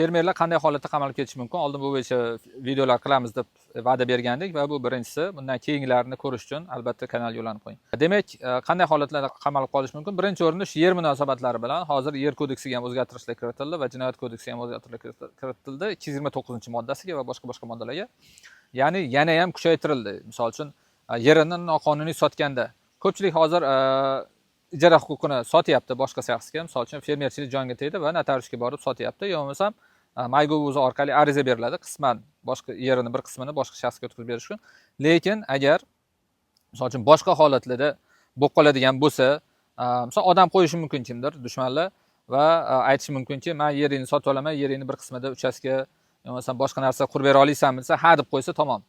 fermerlar qanday holatda qamalib ketishi mumkin? Oldin bu bo'yicha videolar qilamiz deb va'da bergandik va bu birinchisi. Bundan keyingilarini ko'rish uchun albatta kanalga yo'llanib qo'ying. Demak, qanday holatlarda qamalib qolish mumkin? Birinchi o'rinda shu yer munosabatlari bilan hozir yer kodeksiga ham o'zgartirishlar kiritildi va jinoyat kodeksiga ham o'zgartirishlar kiritildi 229-moddasiga va boshqa moddalarga. Ya'ni yana ham kuchaytirildi. Misol uchun yerini noqonuniy sotganda ko'pchilik hozir ijara huquqini sotyapti boshqa shaxsga, misol uchun fermerchilik jonga tegdi va notariusga borib sotyapti, yo bo'lmasam MyGov orqali ariza beriladi, qisman boshqa yerini bir qismini boshqa shaxsga o'tkazib berish uchun. Lekin agar misol uchun boshqa holatlarda bo'lib qoladigan bo'lsa, misol odam qo'yishi mumkin kimdir, dushmanlar va aytishi mumkinki, "Men yeringni sotib olaman, yeringni bir qismida uchastka, yo bo'lmasam boshqa narsa qurib bera olaysanmi?" desa, "Ha" deb qo'ysa tamom.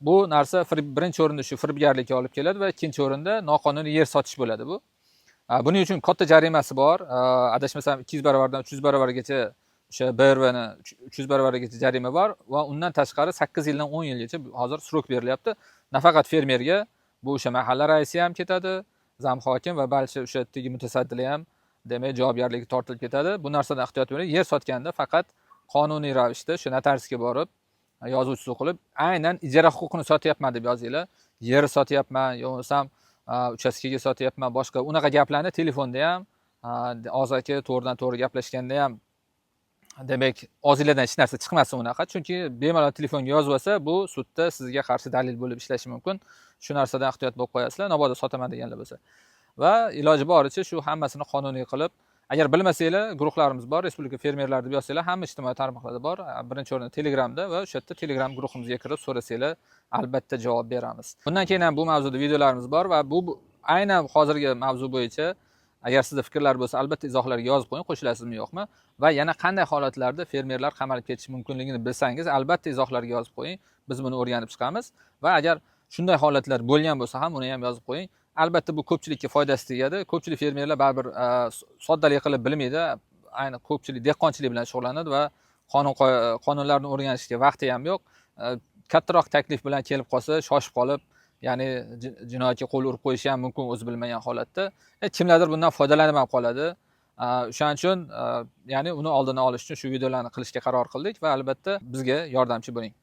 Bu narsa birinchi o'rinda shu firibgarlikka olib keladi va ikkinchi o'rinda noqonuniy yer sotish bo'ladi bu. Buning uchun katta jarimasi bor. Adashmasam 200 barobardan 300 barobargacha o'sha BRVni 300 barobargacha jarima bor va undan tashqari 8 yildan 10 yilgacha hozir srok berilyapti. Nafaqat fermerga, bu o'sha mahalla raisi ham ketadi, zam hokim va balki o'sha tegi mutasaddilar ham demak javobgarlikka tortilib ketadi. Bu narsadan ehtiyot bo'ling. Yer sotganda faqat qonuniy ravishda shu notariusga borib yozuvchi qilib, aynan ijara huquqini sotyapman deb yozinglar. Yer sotyapman, yo bo'lmasam uchastkaga sotyapman, boshqa unaqa gaplarni telefonda ham, og'zaki to'g'ridan to'g'ri gaplashganda ham demak og'zingizdan hech narsa chiqmasin unaqa, chunki bemalol telefonga yozib olsa, bu sudda sizga qarshi dalil bo'lib ishlashi mumkin. Shu narsadan ehtiyot bo'lib qo'yasizlar, mabodo sotaman deganlar bo'lsa. Va iloji boricha shu hammasini qonuniy qilib, agar bilmasanglar, guruhlarimiz bor, Respublika fermerlari deb yozsanglar, hamma ijtimoiy tarmoqlarda bor. Birinchi o'rinda Telegramda va o'sha yerda Telegram guruhimizga kirib so'rasanglar, albatta javob beramiz. Bundan keyin ham bu mavzuda videolarimiz bor va bu aynan hozirgi mavzu bo'yicha agar sizda fikrlar bo'lsa, albatta izohlarga yozib qo'ying, qo'shilasizmi yo'qmi va yana qanday holatlarda fermerlar qamalib ketishi mumkinligini bilsangiz, albatta izohlarga yozib qo'ying. Biz buni o'rganib chiqamiz va agar shunday holatlar bo'lgan bo'lsa ham uni ham yozib qo'ying. Albatta bu ko'pchilikka foydasi tegadi. Ko'pchilik fermerlar baribir soddalik qilib bilmaydi. Ayni ko'pchilik dehqonchilik bilan shug'ullanadi va qonunlarni o'rganishga vaqti ham yo'q. Kattaroq taklif bilan kelib qolsa, shoshib qolib, ya'ni jinoyatga qo'l urib qo'yishi ham mumkin o'zi bilmagan holatda. Kimlardir bundan foydalanib ham qoladi. O'shaning uchun ya'ni uni oldini olish uchun shu videolarni qilishga qaror qildik va albatta bizga yordamchi bo'ling.